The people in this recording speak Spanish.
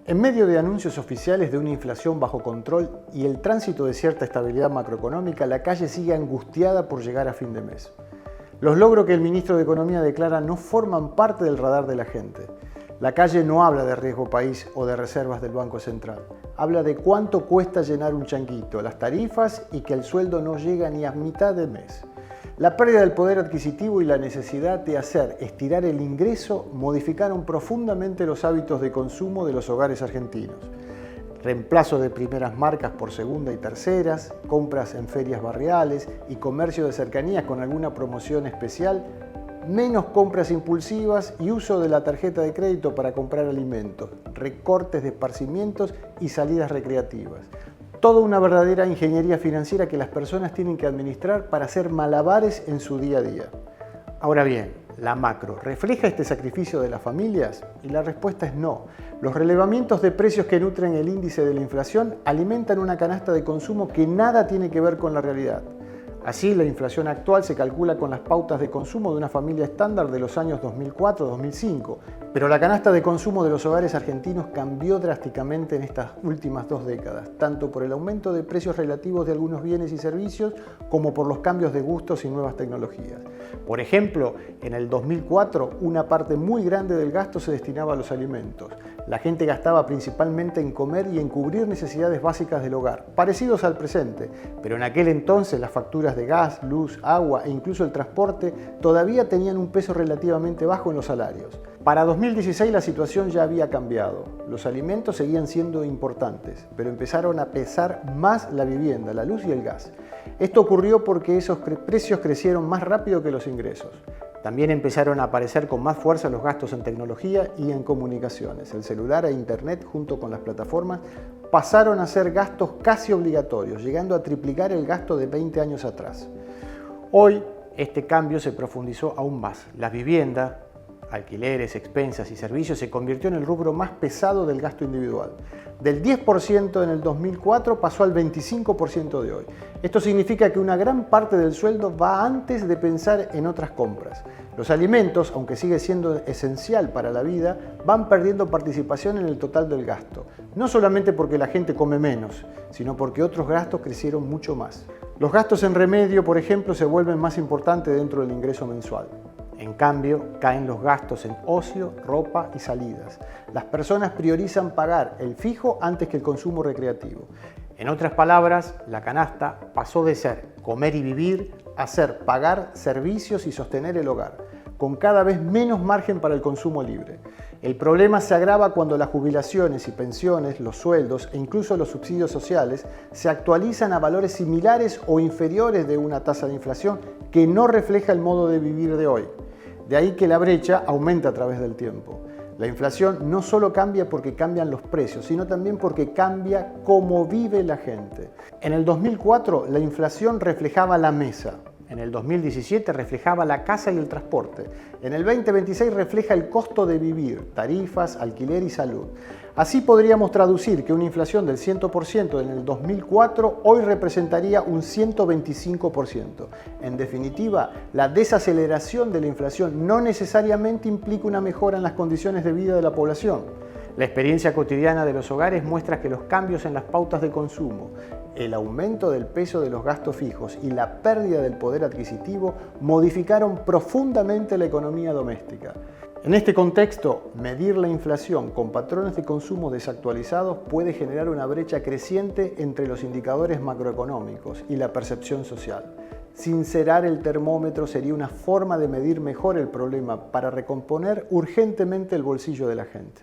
En medio de anuncios oficiales de una inflación bajo control y el tránsito de cierta estabilidad macroeconómica, la calle sigue angustiada por llegar a fin de mes. Los logros que el ministro de Economía declara no forman parte del radar de la gente. La calle no habla de riesgo país o de reservas del Banco Central. Habla de cuánto cuesta llenar un changuito, las tarifas y que el sueldo no llega ni a mitad de mes. La pérdida del poder adquisitivo y la necesidad de hacer estirar el ingreso modificaron profundamente los hábitos de consumo de los hogares argentinos. Reemplazo de primeras marcas por segunda y terceras, compras en ferias barriales y comercio de cercanías con alguna promoción especial, menos compras impulsivas y uso de la tarjeta de crédito para comprar alimentos, recortes de esparcimientos y salidas recreativas. Toda una verdadera ingeniería financiera que las personas tienen que administrar para hacer malabares en su día a día. Ahora bien, la macro, ¿refleja este sacrificio de las familias? Y la respuesta es no. Los relevamientos de precios que nutren el índice de la inflación alimentan una canasta de consumo que nada tiene que ver con la realidad. Así, la inflación actual se calcula con las pautas de consumo de una familia estándar de los años 2004-2005, pero la canasta de consumo de los hogares argentinos cambió drásticamente en estas últimas 2 décadas, tanto por el aumento de precios relativos de algunos bienes y servicios como por los cambios de gustos y nuevas tecnologías. Por ejemplo, en el 2004, una parte muy grande del gasto se destinaba a los alimentos. La gente gastaba principalmente en comer y en cubrir necesidades básicas del hogar, parecidos al presente, pero en aquel entonces las facturas de gas, luz, agua e incluso el transporte todavía tenían un peso relativamente bajo en los salarios. Para 2016 la situación ya había cambiado. Los alimentos seguían siendo importantes, pero empezaron a pesar más la vivienda, la luz y el gas. Esto ocurrió porque esos precios crecieron más rápido que los ingresos. También empezaron a aparecer con más fuerza los gastos en tecnología y en comunicaciones. El celular e internet, junto con las plataformas, pasaron a ser gastos casi obligatorios, llegando a triplicar el gasto de 20 años atrás. Hoy, este cambio se profundizó aún más. La vivienda, alquileres, expensas y servicios se convirtió en el rubro más pesado del gasto individual. Del 10% en el 2004 pasó al 25% de hoy. Esto significa que una gran parte del sueldo va antes de pensar en otras compras. Los alimentos, aunque sigue siendo esencial para la vida, van perdiendo participación en el total del gasto. No solamente porque la gente come menos, sino porque otros gastos crecieron mucho más. Los gastos en remedio, por ejemplo, se vuelven más importantes dentro del ingreso mensual. En cambio, caen los gastos en ocio, ropa y salidas. Las personas priorizan pagar el fijo antes que el consumo recreativo. En otras palabras, la canasta pasó de ser comer y vivir a ser pagar servicios y sostener el hogar, con cada vez menos margen para el consumo libre. El problema se agrava cuando las jubilaciones y pensiones, los sueldos e incluso los subsidios sociales se actualizan a valores similares o inferiores de una tasa de inflación que no refleja el modo de vivir de hoy. De ahí que la brecha aumenta a través del tiempo. La inflación no solo cambia porque cambian los precios, sino también porque cambia cómo vive la gente. En el 2004 la inflación reflejaba la mesa. En el 2017 reflejaba la casa y el transporte. En el 2026 refleja el costo de vivir, tarifas, alquiler y salud. Así podríamos traducir que una inflación del 100% en el 2004 hoy representaría un 125%. En definitiva, la desaceleración de la inflación no necesariamente implica una mejora en las condiciones de vida de la población. La experiencia cotidiana de los hogares muestra que los cambios en las pautas de consumo, el aumento del peso de los gastos fijos y la pérdida del poder adquisitivo modificaron profundamente la economía doméstica. En este contexto, medir la inflación con patrones de consumo desactualizados puede generar una brecha creciente entre los indicadores macroeconómicos y la percepción social. Sincerar el termómetro sería una forma de medir mejor el problema para recomponer urgentemente el bolsillo de la gente.